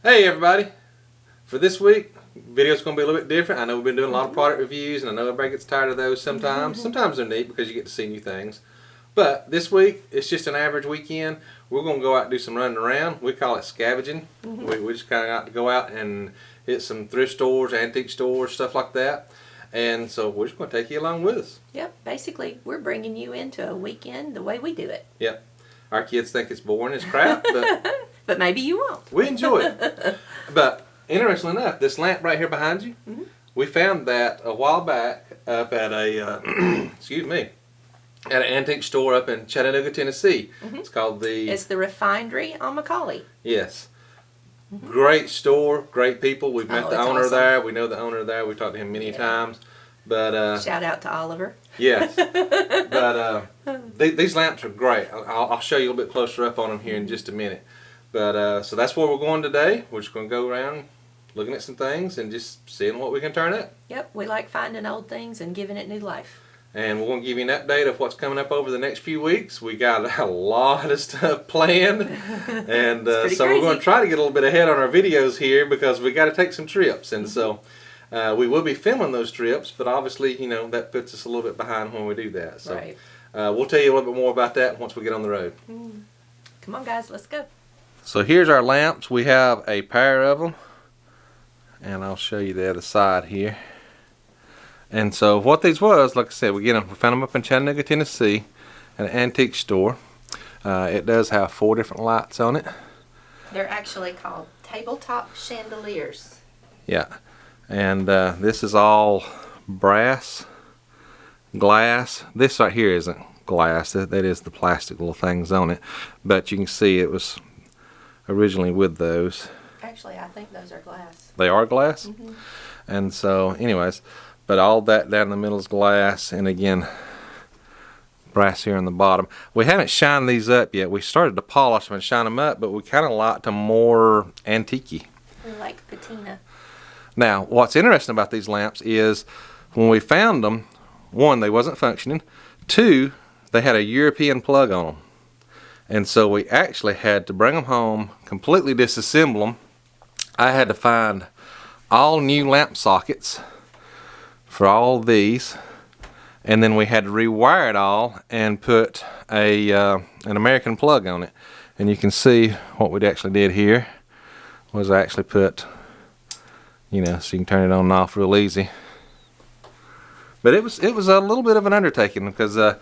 Hey everybody! For this week, video's going to be a little bit different. I know we've been doing a lot of product reviews and I know everybody gets tired of those sometimes. Sometimes they're neat because you get to see new things. But this week, it's just an average weekend. We're going to go out and do some running around. We call it scavenging. We just kind of got to go out and hit some thrift stores, antique stores, stuff like that. And so we're just going to take you along with us. Yep, basically we're bringing you into a weekend the way we do it. Yep. Our kids think it's boring as crap, but but maybe you won't. We enjoy it. But interestingly enough, this lamp right here behind you, we found that a while back up at a, excuse me, at an antique store up in Chattanooga, Tennessee. It's called the... It's the Refindery on McCallie. Yes. Great store, great people. We've met the owner awesome. there. We know the owner there. We've talked to him many times. But shout out to Oliver. Yes. But these lamps are great. I'll show you a little bit closer up on them here in just a minute. But so that's where we're going today. We're just going to go around looking at some things and just seeing what we can turn up. Yep, we like finding old things and giving it new life. And we're going to give you an update of what's coming up over the next few weeks. We got a lot of stuff planned. And so we're going to try to get a little bit ahead on our videos here because we got to take some trips. And so we will be filming those trips, but obviously, you know, that puts us a little bit behind when we do that. So right. We'll tell you a little bit more about that once we get on the road. Come on, guys, let's go. So here's our lamps. We have a pair of them, and I'll show you the other side here. And so what these was, like I said, we found them up in Chattanooga, Tennessee, at an antique store. It does have 4 different lights on it. They're actually called tabletop chandeliers. Yeah, and this is all brass, glass. This right here isn't glass. That is the plastic little things on it, but you can see it was originally with those. Actually, I think those are glass. They are glass? And so anyways, but all that down in the middle is glass, and again brass here on the bottom. We haven't shined these up yet. We started to polish them and shine them up, but we kind of like them more antique-y. We like patina. Now what's interesting about these lamps is when we found them, 1, they wasn't functioning, 2, they had a European plug on them. And so we actually had to bring them home, completely disassemble them. I had to find all new lamp sockets for all these, and then we had to rewire it all and put an American plug on it. And you can see what we actually did here was I actually put, you know, so you can turn it on and off real easy. But it was a little bit of an undertaking because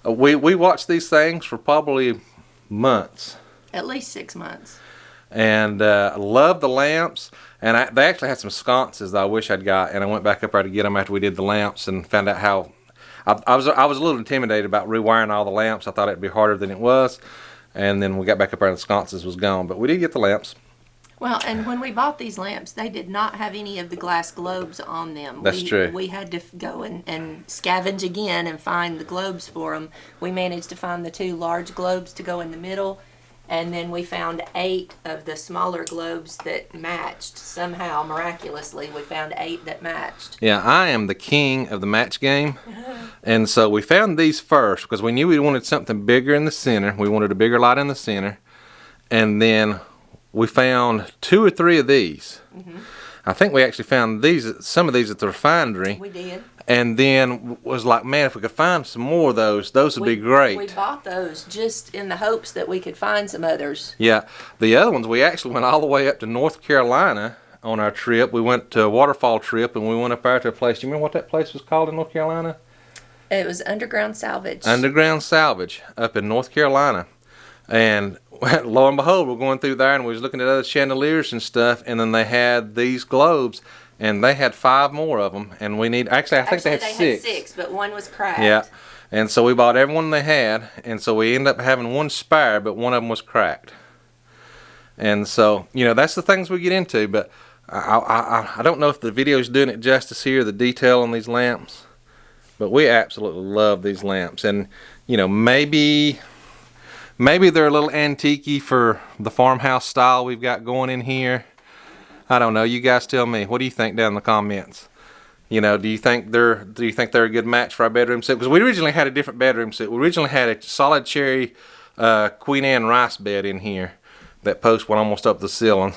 we watched these things for probably months. At least 6 months. And loved the lamps. And they actually had some sconces that I wish I'd got, and I went back up there to get them after we did the lamps and found out how I was a little intimidated about rewiring all the lamps. I thought it'd be harder than it was, and then we got back up there and the sconces was gone, but we did get the lamps. Well, and when we bought these lamps, they did not have any of the glass globes on them. That's true. We had to go and scavenge again and find the globes for them. We managed to find the 2 large globes to go in the middle, and then we found 8 of the smaller globes that matched. Somehow, miraculously, we found 8 that matched. Yeah, I am the king of the match game. And so we found these first because we knew we wanted something bigger in the center. We wanted a bigger light in the center. And then we found 2 or 3 of these. I think we actually found some of these at the refinery. We did. And then was like, man, if we could find some more of those would be great. We bought those just in the hopes that we could find some others. Yeah, the other ones, we actually went all the way up to North Carolina on our trip. We went to a waterfall trip, and we went up there to a place. Do you remember what that place was called in North Carolina? It was Underground Salvage. Underground Salvage up in North Carolina. And lo and behold, we're going through there, and we was looking at other chandeliers and stuff, and then they had these globes. And they had 5 more of them, and we need. Actually, I think they had 6. Had 6, but one was cracked. Yeah, and so we bought every one they had, and so we ended up having 1 spare, but one of them was cracked. And so, you know, that's the things we get into. But I don't know if the video's doing it justice here, the detail on these lamps. But we absolutely love these lamps, and you know, maybe they're a little antique-y for the farmhouse style we've got going in here. I don't know. You guys tell me. What do you think down in the comments? You know, do you think they're a good match for our bedroom set? Because we originally had a different bedroom set. We originally had a solid cherry Queen Anne rice bed in here that post went almost up the ceiling.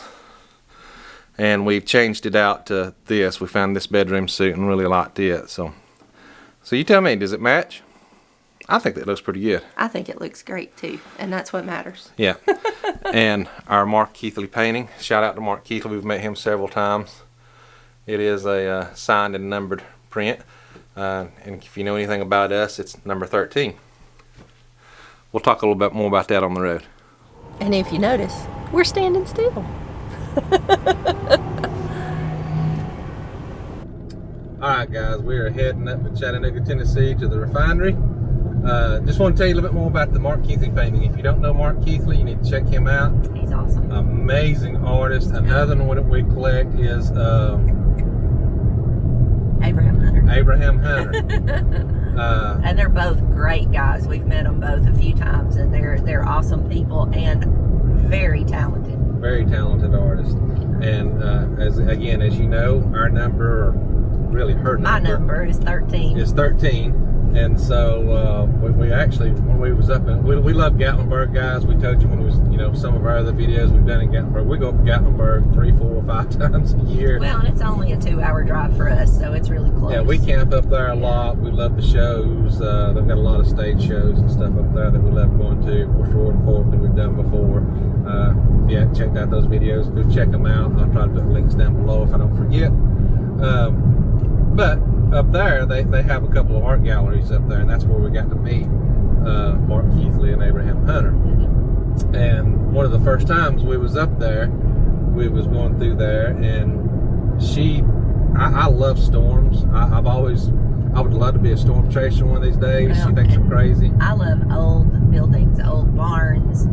and we've changed it out to this. We found this bedroom suit and really liked it. So you tell me, does it match? I think that looks pretty good. I think it looks great too, and that's what matters. Yeah. And our Mark Keathley painting. Shout out to Mark Keathley. We've met him several times. It is a signed and numbered print. And if you know anything about us, it's number 13. We'll talk a little bit more about that on the road. And if you notice, we're standing still. Alright guys, we are heading up to Chattanooga, Tennessee to the refinery. Just want to tell you a little bit more about the Mark Keathley painting. If you don't know Mark Keathley, you need to check him out. He's awesome. Amazing artist. Another one that we collect is Abraham Hunter. Abraham Hunter. And they're both great guys. We've met them both a few times, and they're awesome people and very talented. Very talented artist. And as you know, our number, or really her number. My number is 13. Is 13. And so we actually, when we was up in, we love Gatlinburg, guys. We told you when we was, some of our other videos we've done in Gatlinburg. We go up to Gatlinburg 3, 4, 5 times a year. Well, and it's only a 2-hour drive for us, so it's really close. Yeah, we camp up there a lot. We love the shows. They've got a lot of stage shows and stuff up there that we love going to. Of course, Roaring Fork that we've done before. If you haven't checked out those videos, go check them out. I'll try to put links down below if I don't forget. But up there, they have a couple of art galleries up there, and that's where we got to meet Mark Keathley and Abraham Hunter. And one of the first times we was up there, we was going through there, and I love storms. I would love to be a storm chaser one of these days. Well, She thinks I'm crazy. I love old buildings, old barns,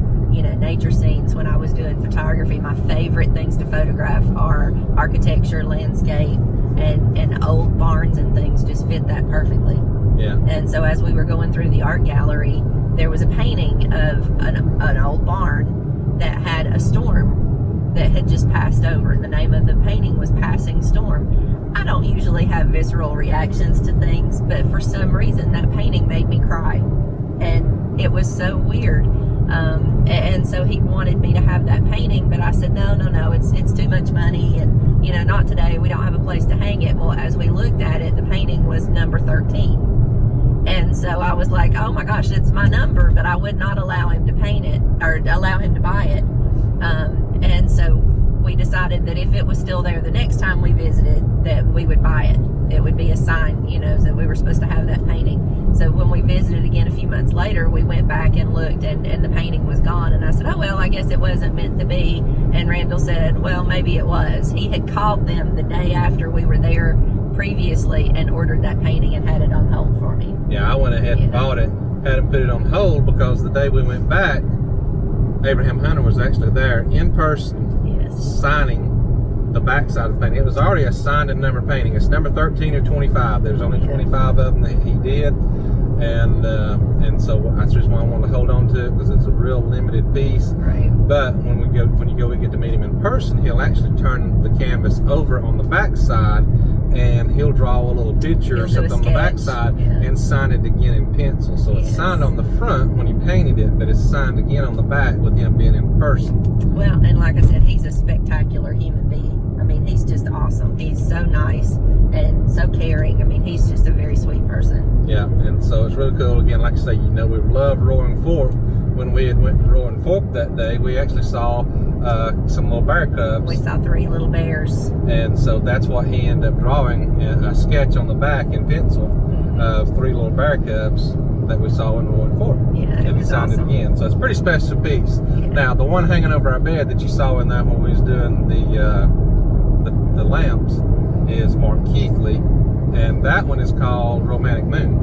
nature scenes. When I was doing photography, my favorite things to photograph are architecture, landscape, and old barns and things just fit that perfectly. Yeah. And so as we were going through the art gallery, there was a painting of an old barn that had a storm that had just passed over. The name of the painting was Passing Storm. I don't usually have visceral reactions to things, but for some reason that painting made me cry. And it was so weird. And so he wanted me to have that painting, but I said, no, it's too much money, and not today, we don't have a place to hang it. Well, as we looked at it, the painting was number 13. And so I was like, oh my gosh, it's my number, but I would not allow him to paint it, or allow him to buy it. And so we decided that if it was still there the next time we visited, that we would buy it. It would be a sign, that we were supposed to have that painting. So when we visited again a few months later, we went back and looked, and the painting was gone. And I said, oh, well, I guess it wasn't meant to be. And Randall said, well, maybe it was. He had called them the day after we were there previously and ordered that painting and had it on hold for me. Yeah, I went ahead and bought it, had him put it on hold, because the day we went back, Abraham Hunter was actually there in person, signing the back side of the painting. It was already a signed and numbered painting. It's number 13 or 25. There's only 25 of them that he did, and so that's the reason why I wanted to hold on to it, because it's a real limited piece. Right. But when we get to meet him in person, he'll actually turn the canvas over on the back side, and he'll draw a little picture or something on the back side and sign it again in pencil. So it's signed on the front when he painted it, but it's signed again on the back with him being in person. Well, and like I said, he's a spectacular human being. I mean, he's just awesome. He's so nice and so caring. I mean, he's just a very sweet person. Yeah, and so it's really cool. Again, like I say, we love Roaring Fork. When we had went to Roaring Fork that day, we actually saw some little bear cubs. We saw 3 little bears. And so that's what he ended up drawing, a sketch on the back in pencil of 3 little bear cubs that we saw in Roaring Fork. Yeah, and he signed it again. So it's a pretty special piece. Yeah. Now, the one hanging over our bed that you saw in that when we was doing the lamps is Mark Keathley, and that one is called Romantic Moon.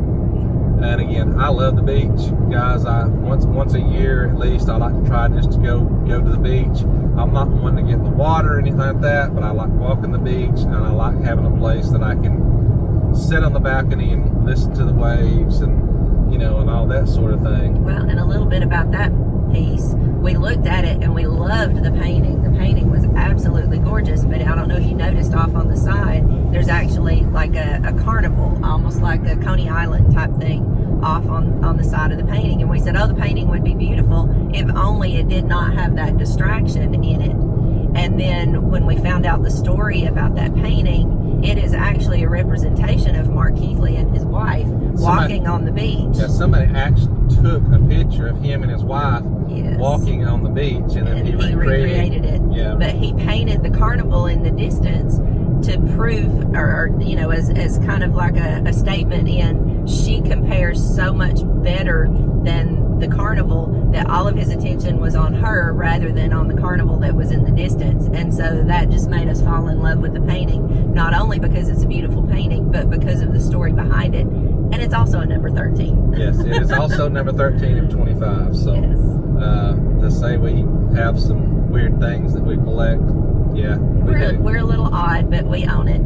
And again, I love the beach, guys. Once a year at least, I like to try just to go to the beach. I'm not one to get in the water or anything like that, but I like walking the beach, and I like having a place that I can sit on the balcony and listen to the waves, and and all that sort of thing. Well, and a little bit about that piece. We looked at it and we loved the painting. The painting was absolutely gorgeous, but I don't know if you noticed off on the side, there's actually like a carnival, almost like a Coney Island type thing off on the side of the painting. And we said, oh, the painting would be beautiful if only it did not have that distraction in it. And then when we we found out the story about that painting, it is actually a representation of Mark Keathley and his wife walking on the beach. Yeah, somebody actually took a picture of him and his wife walking on the beach, and then he recreated it. Yeah. But he painted the carnival in the distance to prove, or you know, as kind of like a statement in, she compares so much better than the carnival, that all of his attention was on her rather than on the carnival that was in the distance. And so that just made us fall in love with the painting, not only because it's a beautiful painting, but because of the story behind it. And it's also a number 13. Yes, it is also number 13 of 25. So to say we have some weird things that we collect, yeah, we're a little odd, but we own it.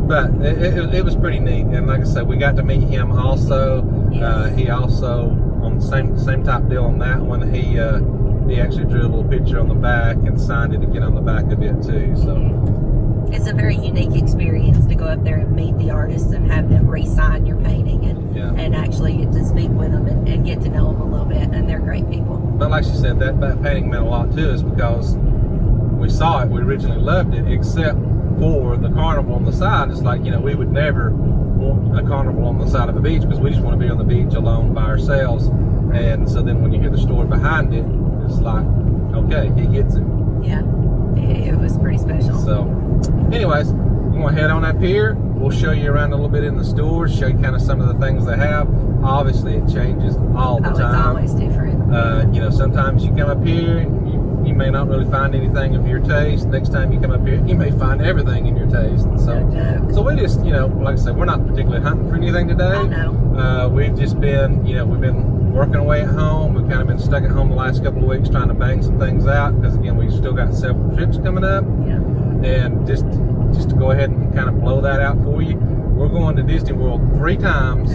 But it was pretty neat, and like I said, we got to meet him also. Yes. He also, on the same type deal on that one, he actually drew a little picture on the back and signed it again on the back of it too. So it's a very unique experience to go up there and meet the artists and have them re-sign your painting, and actually get to speak with them and get to know them a little bit, and they're great people. But like she said, that painting meant a lot to us because we saw it, we originally loved it, except for the carnival on the side. It's like, you know, we would never want a carnival on the side of a beach because we just want to be on the beach alone by ourselves. And so then when you hear the story behind it, it's like, okay, he gets it. Yeah, it was pretty special. So anyways, we're going to head on up here. We'll show you around a little bit in the stores, show you kind of some of the things they have. Obviously, it changes all the time. It's always different. You know, sometimes you come up here and you may not really find anything of your taste. Next time you come up here, you may find everything in your taste. And so we just, you know, like I said, we're not particularly hunting for anything today. Oh, no. We've just been, you know, we've been working away at home. We've kind of been stuck at home the last couple of weeks trying to bang some things out because, again, we've still got several trips coming up. Yeah. And just to go ahead and kind of blow that out for you, we're going to Disney World 3 times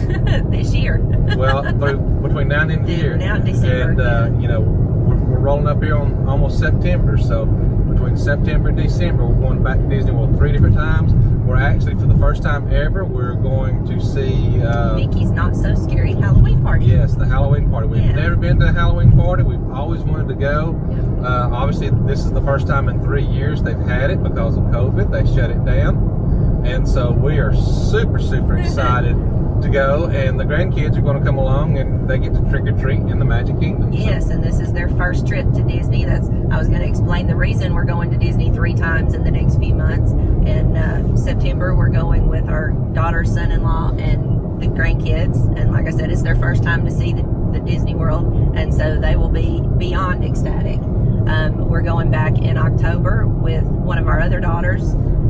this year. Well, between now and the end of the year. Now and December. And, you know, we're rolling up here on almost September. So between September and December, we're going back to Disney World 3 different times. We're actually, for the first time ever, we're going to see Mickey's Not So Scary Halloween Party. Yes, the Halloween party. We've never been to a Halloween party. We've always wanted to go. Obviously, this is the first time in 3 years they've had it because of COVID. They shut it down. And so we are super, super excited to go. And the grandkids are going to come along and they get to trick or treat in the Magic Kingdom. Yes, and this is their first trip to Disney. I was going to explain the reason we're going to Disney 3 times in the next few months. In September, we're going with our daughter, son-in-law, and the grandkids. And like I said, it's their first time to see the Disney World, and so they will be beyond ecstatic. We're going back in October with one of our other daughters,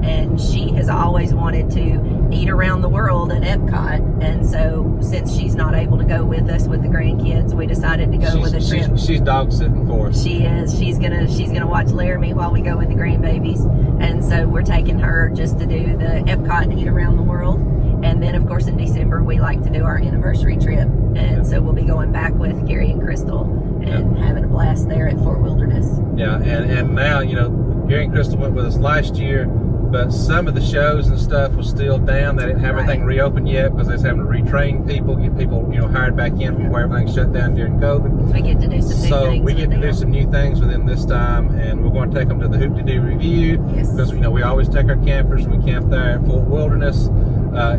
and she has always wanted to eat around the world at Epcot, and so since she's not able to go with us with the grandkids, we decided to go with a trip. She's dog sitting for us. She is. She's gonna watch Laramie while we go with the grandbabies, and so we're taking her just to do the Epcot and eat around the world. And then, of course, in December, we like to do our anniversary trip. And so we'll be going back with Gary and Crystal and having a blast there at Fort Wilderness. Yeah, and now, you know, Gary and Crystal went with us last year, but some of the shows and stuff was still down. They didn't have everything reopened yet because they was having to retrain people, get people, you know, hired back in from where everything shut down during COVID. So we get to do some new things. So we get to do some new things with them this time, and we're going to take them to the Hoop-de-Doo Review. Yes. Because, you know, we always take our campers and we camp there at Fort Wilderness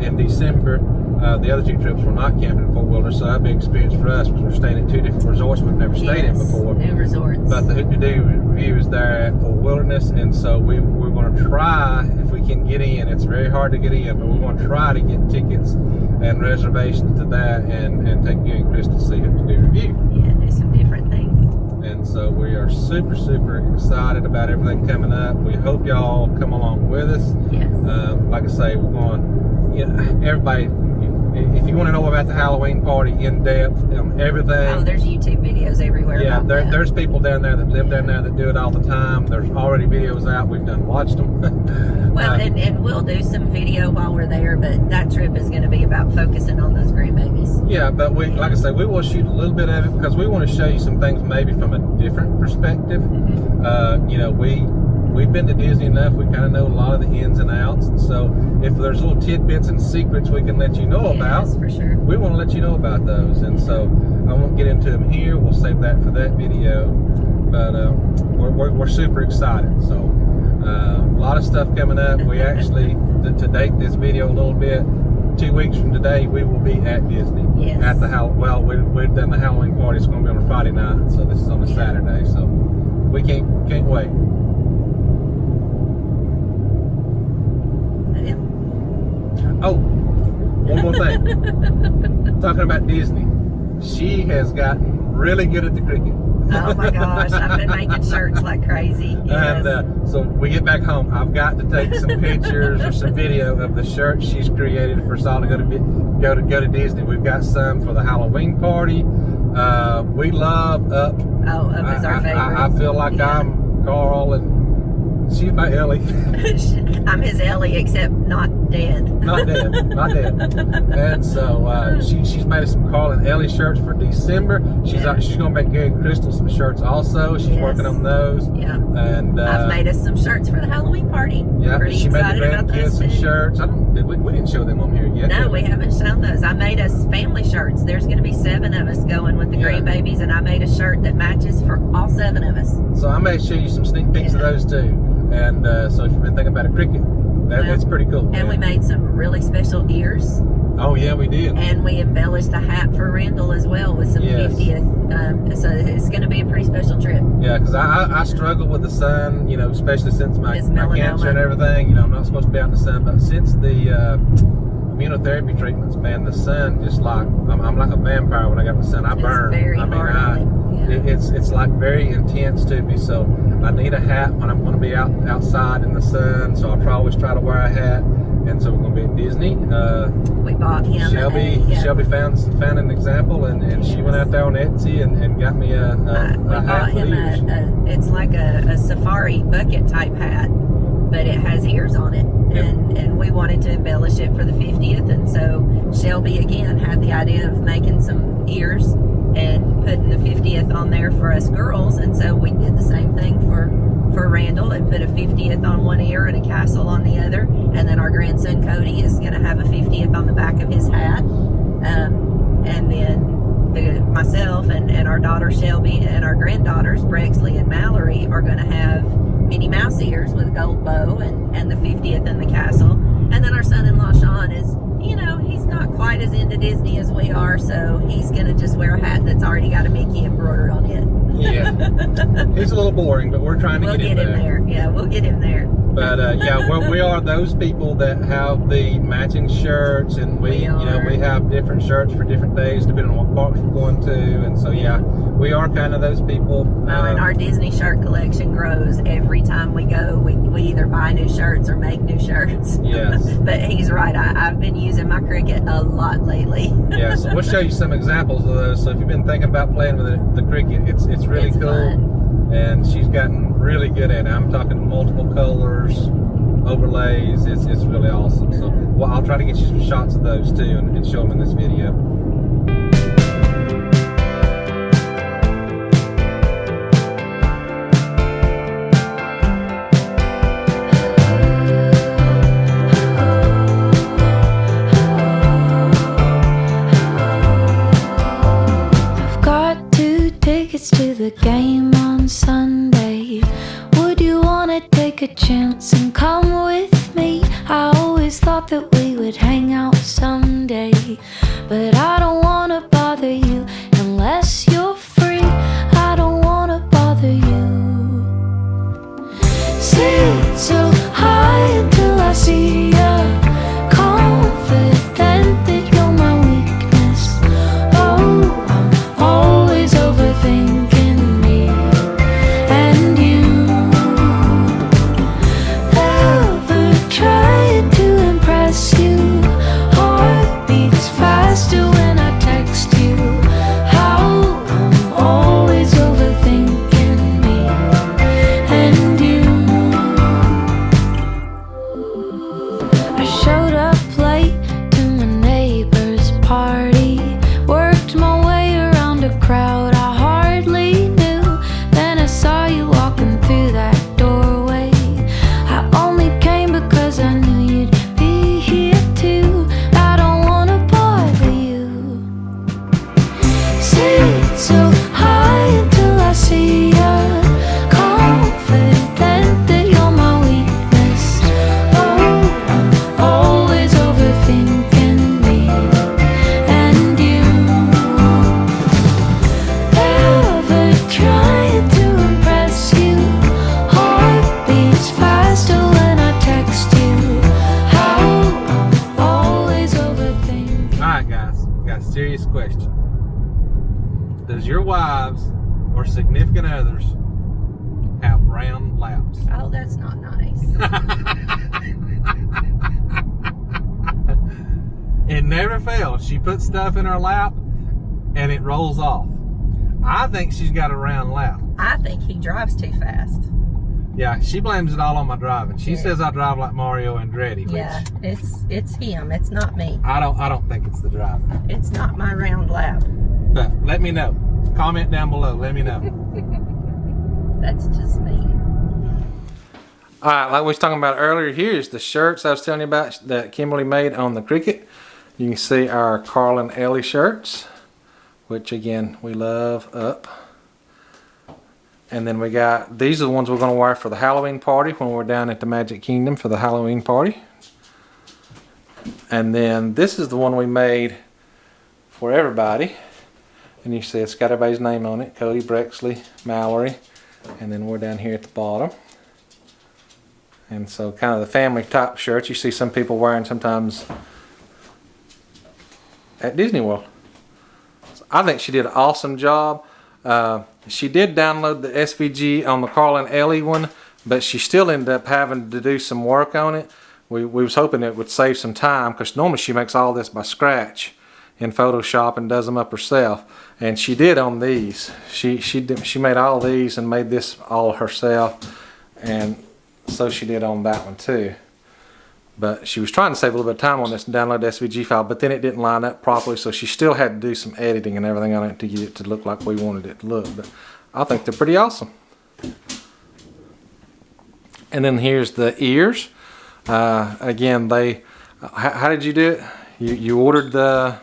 in December. The other 2 trips were not camping in Fort Wilderness, so that'd be an experience for us because we're staying at 2 different resorts we've never stayed in before. New resorts. But the Hoop-de-Doo Review is there at Fort Wilderness, and so we're going to try, if we can get in. It's very hard to get in, but we're going to try to get tickets and reservations to that and take you and Chris to see Hoop-de-Doo Review. Yeah, do some different things. And so we are super, super excited about everything coming up. We hope y'all come along with us. Yes. Like I say, we're going, you know, everybody, if you want to know about the Halloween party in depth, everything. Oh, there's YouTube videos everywhere. Yeah, about that. There's people down there that live down there that do it all the time. There's already videos out. We've watched them. Well, and we'll do some video while we're there, but that trip is going to be about focusing on those grandbabies. Yeah, but we, like I say, we will shoot a little bit of it because we want to show you some things maybe from a different perspective. You know, we've been to Disney enough. We kind of know a lot of the ins and outs. And so if there's little tidbits and secrets we can let you know about, for sure, we want to let you know about those. And so I won't get into them here. We'll save that for that video. But we're we're super excited. So a lot of stuff coming up. We actually, to date this video a little bit, 2 weeks from today, we will be at Disney. Yes. At the we've done the Halloween party. It's going to be on a Friday night, so this is on a Saturday. So we can't wait. Oh, one more thing. Talking about Disney, she has gotten really good at the cricket. Oh my gosh, I've been making shirts like crazy. Yes. And so we get back home, I've got to take some pictures or some video of the shirts she's created for us all to go to Disney. We've got some for the Halloween party. We love Up. Oh, Up is our favorite. I feel like I'm Carl and she's my Ellie. I'm his Ellie, except not dead. Not dead. And so she's made us some Carl and Ellie shirts for December. She's gonna make Gary and Crystal some shirts also. She's working on those. Yeah. And I've made us some shirts for the Halloween party. Yeah, Pretty she made the excited about grandkids those some too. shirts. We didn't show them on here yet. No, we haven't shown those. I made us family shirts. There's going to be 7 of us going with the grandbabies, and I made a shirt that matches for all 7 of us. So I may show you some sneak peeks of those too. And so if you've been thinking about a cricket, that's pretty cool. And we made some really special ears. Oh yeah, we did. And we embellished a hat for Randall as well with some 50th. So it's going to be a pretty special trip. Yeah, because I struggle with the sun, especially since my cancer and everything. I'm not supposed to be out in the sun, but since the immunotherapy treatments, man, the sun just like I'm like a vampire when I got the sun. I burn. It's very hard. It's like very intense to me. So I need a hat when I'm going to be outside in the sun. So I always try to wear a hat. And so we're going to be at Disney. We bought him. Shelby found an example, and she went out there on Etsy and got me a hat with ears. It's like a safari bucket type hat, but it has ears on it. And we wanted to embellish it for the 50th, and so Shelby again had the idea of making some ears and putting the 50th on there for us girls, and so we did the same thing for Randall and put a 50th on one ear and a castle on the other, and then our grandson Cody is going to have a 50th on the back of his hat, and then myself and our daughter Shelby and our granddaughters Brexley and Mallory are going to have Minnie Mouse ears with a gold bow and the 50th in the castle, and then our son-in-law Sean is, he's not quite as into Disney as we are, so he's going to just wear a hat that's already got a Mickey embroidered on it. Yeah, he's a little boring, but we're trying to get him there. Yeah, we'll get him there. But we are those people that have the matching shirts, and we have different shirts for different days depending on what parks we're going to, and so we are kind of those people. And our Disney shirt collection grows every time we go. We either buy new shirts or make new shirts. Yes. But he's right. I've been using my cricket a lot lately. Yeah, so we'll show you some examples of those. So if you've been thinking about playing with the cricket, it's really cool. Fun. And she's gotten really good at it. I'm talking multiple colors, overlays. It's really awesome. So I'll try to get you some shots of those too and show them in this video. To the game on Sunday, would you wanna take a chance and come with me? I always thought that we would hang out someday, but I don't wanna bother you unless you're free. I don't wanna bother you. Sit so high until I see ya, confident that you're my weakness. Oh, I'm always overthinking me and you. Ever trying to impress you? Heart beats faster when I text you. significant others have round laps. Oh, that's not nice. It never fails. She puts stuff in her lap and it rolls off. I think she's got a round lap. I think he drives too fast. Yeah, she blames it all on my driving. She Yeah. says I drive like Mario Andretti, which Yeah, it's him. It's not me. I don't think it's the driving. It's not my round lap. But let me know. Comment down below. Let me know. That's just me. All right, like we was talking about earlier, here's the shirts I was telling you about that Kimberly made on the Cricket. You can see our Carl and Ellie shirts, which again, we love up. And then we got, these are the ones we're going to wear for the Halloween party when we're down at the Magic Kingdom for the Halloween party. And then this is the one we made for everybody. And you see it's got everybody's name on it. Cody, Brexley, Mallory. And then we're down here at the bottom. And so kind of the family type shirts you see some people wearing sometimes at Disney World. So I think she did an awesome job. She did download the SVG on the Carl and Ellie one, but she still ended up having to do some work on it. We was hoping it would save some time because normally she makes all this by scratch in Photoshop and does them up herself. And she did on these. She made all these and made this all herself, and so she did on that one too. But she was trying to save a little bit of time on this and download the SVG file, but then it didn't line up properly, so she still had to do some editing and everything on it to get it to look like we wanted it to look. But I think they're pretty awesome. And then here's the ears. Again, how did you do it? You ordered the...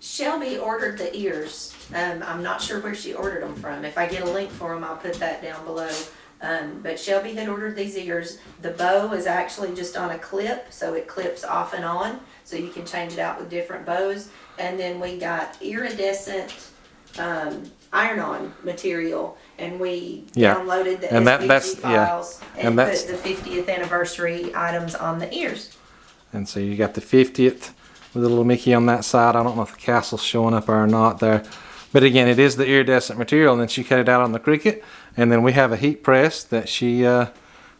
Shelby ordered the ears. I'm not sure where she ordered them from. If I get a link for them, I'll put that down below. But Shelby had ordered these ears. The bow is actually just on a clip, so it clips off and on, so you can change it out with different bows. And then we got iridescent iron-on material, and we downloaded the SVG files and put the 50th anniversary items on the ears. And so you got the 50th with a little Mickey on that side. I don't know if the castle's showing up or not there. But again, it is the iridescent material, and then she cut it out on the Cricket, and then we have a heat press that she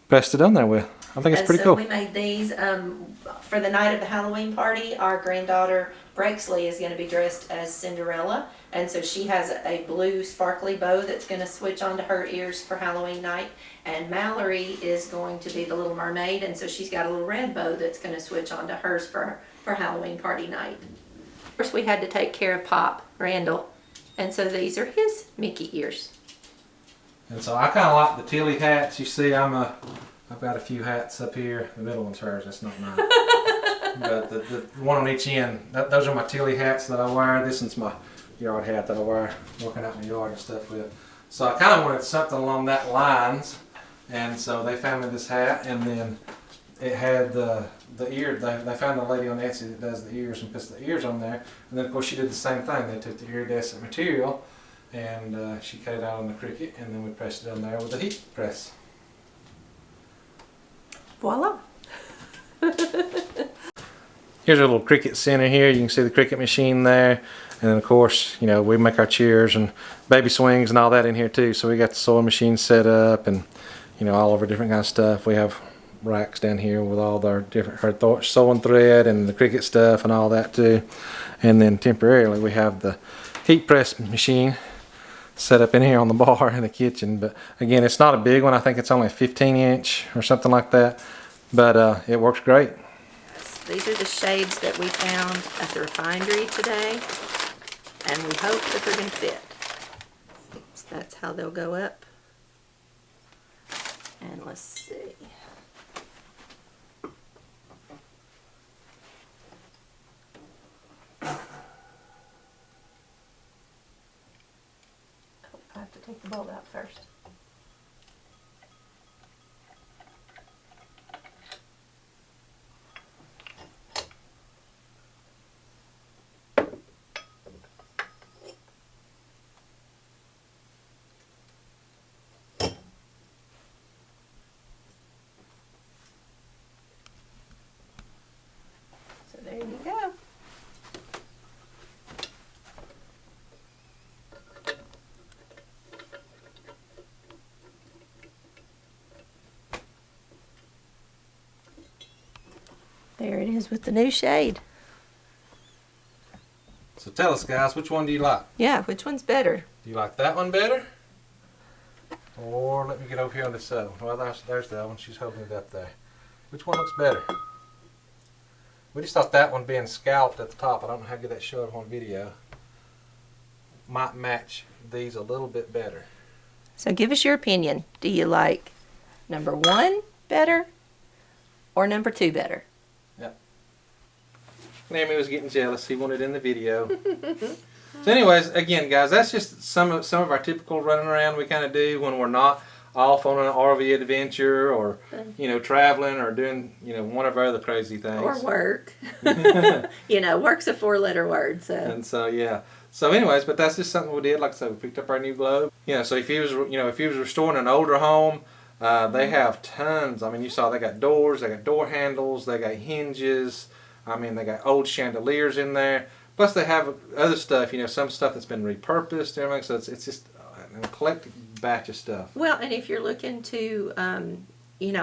pressed it on there with. I think it's pretty cool. We made these for the night of the Halloween party. Our granddaughter Brexley is going to be dressed as Cinderella, and so she has a blue sparkly bow that's going to switch onto her ears for Halloween night. And Mallory is going to be the Little Mermaid, and so she's got a little red bow that's going to switch onto hers for Halloween party night. Of course, we had to take care of Pop Randall. And so these are his Mickey ears. And so I kind of like the Tilly hats. You see, I've got a few hats up here. The middle one's hers. That's not mine. But the one on each end, those are my Tilly hats that I wear. This one's my yard hat that I wear working out in the yard and stuff with. So I kind of wanted something along that lines. And so they found me this hat, and then it had the ear. They found a lady on Etsy that does the ears and puts the ears on there. And then of course she did the same thing. They took the iridescent material and she cut it out on the Cricket, and then we pressed it on there with a heat press. Voila. Here's a little Cricket center here. You can see the Cricket machine there. And then of course, you know, we make our chairs and baby swings and all that in here too. So we got the sewing machine set up, and you know, all over different kind of stuff. We have racks down here with all our different sewing thread and the Cricket stuff and all that too. And then temporarily we have the heat press machine set up in here on the bar in the kitchen. But again, it's not a big one. I think it's only a 15-inch or something like that, but it works great. These are the shades that we found at the refinery today, and we hope that they're going to fit. So that's how they'll go up. And let's see. I have to take the bulb out first. So there you go. There it is with the new shade. So tell us, guys, which one do you like? Yeah, which one's better? Do you like that one better? Or let me get over here on this other one. Well, there's the other one. She's holding it up there. Which one looks better? We just thought that one being scalloped at the top, I don't know how good that showed up on video, might match these a little bit better. So give us your opinion. Do you like number 1 better or number 2 better? Yep. Naomi was getting jealous. He wanted it in the video. So anyways, again, guys, that's just some of our typical running around we kind of do when we're not off on an RV adventure or, traveling or doing, one of our other crazy things. Or work. Work's a 4-letter word. So. And so, yeah. So anyways, but that's just something we did. Like I said, we picked up our new globe. So if he was restoring an older home, they have tons. I mean, you saw they got doors, they got door handles, they got hinges. I mean, they got old chandeliers in there. Plus, they have other stuff. Some stuff that's been repurposed and everything. So it's just an eclectic batch of stuff. Well, and if you're looking to,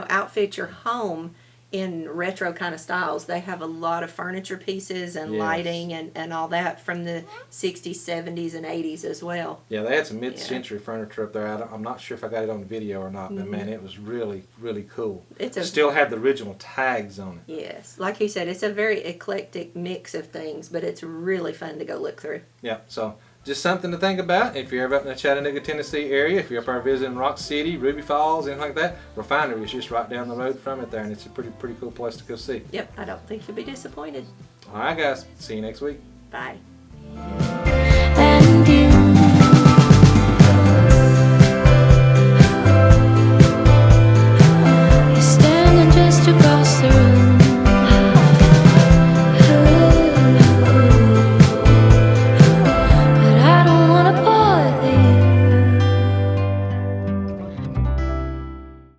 outfit your home in retro kind of styles, they have a lot of furniture pieces and lighting and all that from the 60s, 70s, and 80s as well. Yeah, they had some mid-century furniture up there. I'm not sure if I got it on the video or not, but man, it was really, really cool. Still had the original tags on it. Yes. Like you said, it's a very eclectic mix of things, but it's really fun to go look through. Yeah, so just something to think about if you're ever up in the Chattanooga, Tennessee area. If you're up there visiting Rock City, Ruby Falls, anything like that, Refindery is just right down the road from it there, and it's a pretty cool place to go see. Yep, I don't think you'll be disappointed. All right, guys. See you next week. Bye.